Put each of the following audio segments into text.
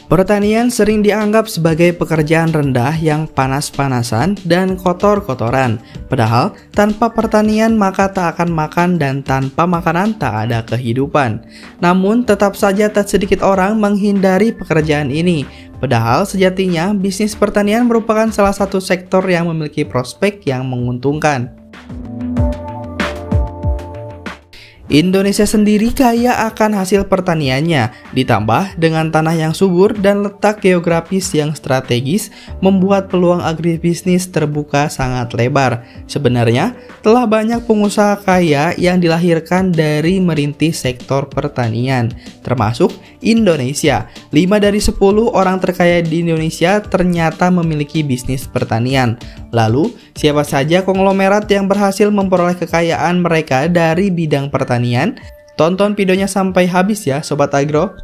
Pertanian sering dianggap sebagai pekerjaan rendah yang panas-panasan dan kotor-kotoran. Padahal, tanpa pertanian maka tak akan makan dan tanpa makanan tak ada kehidupan. Namun, tetap saja tak sedikit orang menghindari pekerjaan ini. Padahal, sejatinya bisnis pertanian merupakan salah satu sektor yang memiliki prospek yang menguntungkan. Indonesia sendiri kaya akan hasil pertaniannya, ditambah dengan tanah yang subur dan letak geografis yang strategis, membuat peluang agribisnis terbuka sangat lebar. Sebenarnya, telah banyak pengusaha kaya yang dilahirkan dari merintis sektor pertanian, termasuk Indonesia. 5 dari 10 orang terkaya di Indonesia ternyata memiliki bisnis pertanian. Lalu, siapa saja konglomerat yang berhasil memperoleh kekayaan mereka dari bidang pertanian? Tonton videonya sampai habis ya Sobat Agro.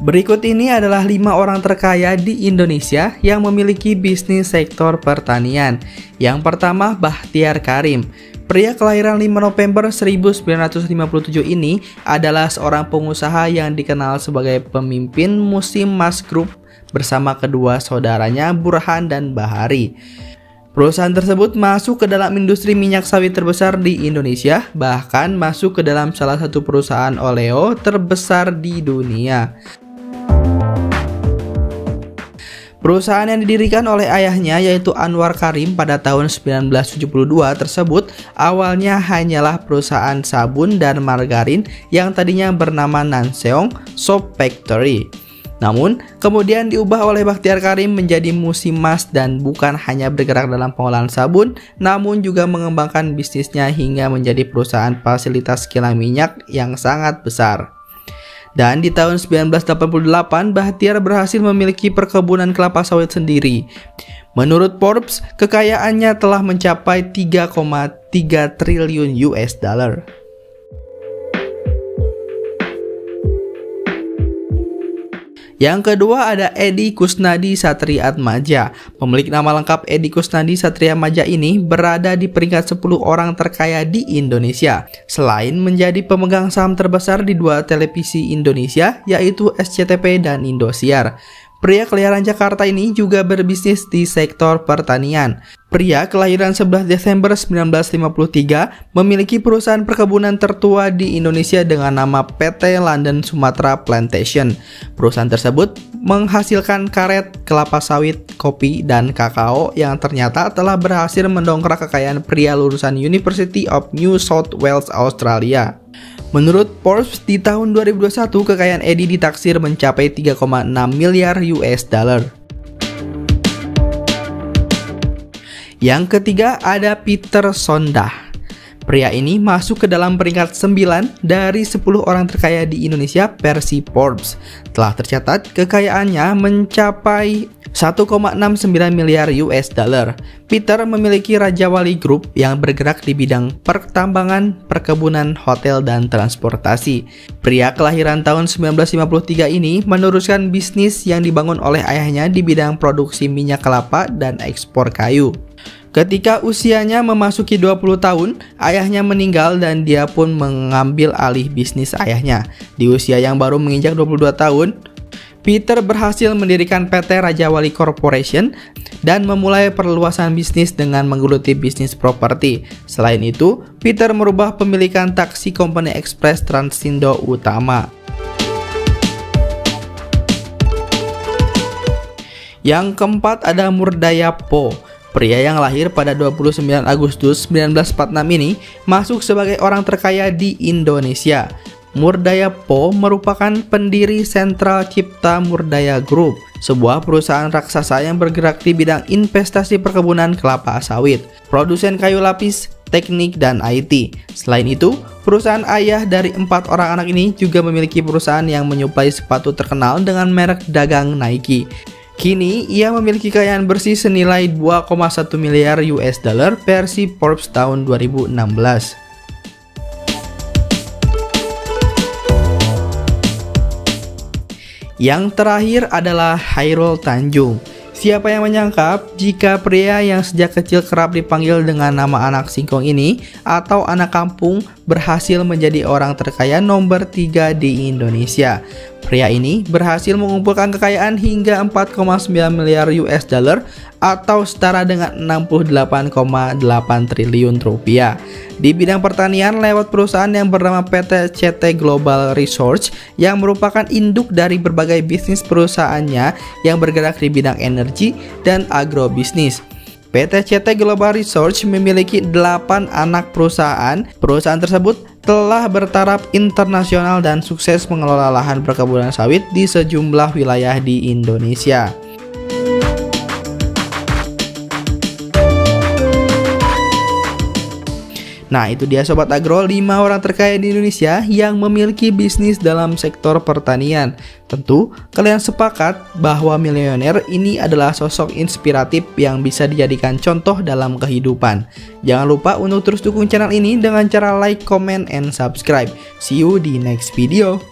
Berikut ini adalah 5 orang terkaya di Indonesia yang memiliki bisnis sektor pertanian. Yang pertama, Bachtiar Karim. Pria kelahiran 5 November 1957 ini adalah seorang pengusaha yang dikenal sebagai pemimpin Musim Mas Group bersama kedua saudaranya Burhan dan Bahari. Perusahaan tersebut masuk ke dalam industri minyak sawit terbesar di Indonesia, bahkan masuk ke dalam salah satu perusahaan oleo terbesar di dunia. Perusahaan yang didirikan oleh ayahnya yaitu Anwar Karim pada tahun 1972 tersebut awalnya hanyalah perusahaan sabun dan margarin yang tadinya bernama Nanseong Soap Factory. Namun, kemudian diubah oleh Bachtiar Karim menjadi Musimas dan bukan hanya bergerak dalam pengolahan sabun, namun juga mengembangkan bisnisnya hingga menjadi perusahaan fasilitas kilang minyak yang sangat besar. Dan di tahun 1988, Bachtiar berhasil memiliki perkebunan kelapa sawit sendiri. Menurut Forbes, kekayaannya telah mencapai 3,3 triliun US dollar. Yang kedua ada Edi Kusnadi Satriatmadja. Pemilik nama lengkap Edi Kusnadi Satriatmadja ini berada di peringkat 10 orang terkaya di Indonesia. Selain menjadi pemegang saham terbesar di 2 televisi Indonesia, yaitu SCTV dan Indosiar. Pria kelahiran Jakarta ini juga berbisnis di sektor pertanian. Pria kelahiran 11 Desember 1953 memiliki perusahaan perkebunan tertua di Indonesia dengan nama PT London Sumatra Plantation. Perusahaan tersebut menghasilkan karet, kelapa sawit, kopi, dan kakao yang ternyata telah berhasil mendongkrak kekayaan pria lulusan University of New South Wales, Australia. Menurut Forbes, di tahun 2021 kekayaan Edi ditaksir mencapai 3,6 miliar US dollar. Yang ketiga ada Peter Sondah. Pria ini masuk ke dalam peringkat 9 dari 10 orang terkaya di Indonesia versi Forbes. Telah tercatat kekayaannya mencapai 1,69 miliar US dollar. Peter memiliki Raja Wali Group yang bergerak di bidang pertambangan, perkebunan, hotel, dan transportasi. Pria kelahiran tahun 1953 ini meneruskan bisnis yang dibangun oleh ayahnya di bidang produksi minyak kelapa dan ekspor kayu. Ketika usianya memasuki 20 tahun, ayahnya meninggal dan dia pun mengambil alih bisnis ayahnya. Di usia yang baru menginjak 22 tahun, Peter berhasil mendirikan PT Raja Wali Corporation dan memulai perluasan bisnis dengan menggeluti bisnis properti. Selain itu, Peter merubah pemilikan taksi Company Express Transindo Utama. Yang keempat ada Murdaya Po. Pria yang lahir pada 29 Agustus 1946 ini masuk sebagai orang terkaya di Indonesia. Murdaya Po merupakan pendiri Sentral Cipta Murdaya Group, sebuah perusahaan raksasa yang bergerak di bidang investasi perkebunan kelapa sawit, produsen kayu lapis, teknik, dan IT. Selain itu, perusahaan ayah dari 4 orang anak ini juga memiliki perusahaan yang menyuplai sepatu terkenal dengan merek dagang Nike. Kini, ia memiliki kekayaan bersih senilai 2,1 miliar US dollar versi Forbes tahun 2016. Yang terakhir adalah Hairul Tanjung. Siapa yang menyangka jika pria yang sejak kecil kerap dipanggil dengan nama anak singkong ini atau anak kampung berhasil menjadi orang terkaya nomor 3 di Indonesia. Pria ini berhasil mengumpulkan kekayaan hingga 4,9 miliar US dollar atau setara dengan 68,8 triliun rupiah. Di bidang pertanian lewat perusahaan yang bernama PT CT Global Research yang merupakan induk dari berbagai bisnis perusahaannya yang bergerak di bidang energi dan agrobisnis. PT CT Global Research memiliki 8 anak perusahaan. Perusahaan tersebut telah bertaraf internasional dan sukses mengelola lahan perkebunan sawit di sejumlah wilayah di Indonesia. Nah, itu dia Sobat Agro, 5 orang terkaya di Indonesia yang memiliki bisnis dalam sektor pertanian. Tentu, kalian sepakat bahwa miliuner ini adalah sosok inspiratif yang bisa dijadikan contoh dalam kehidupan. Jangan lupa untuk terus dukung channel ini dengan cara like, comment, and subscribe. See you di next video.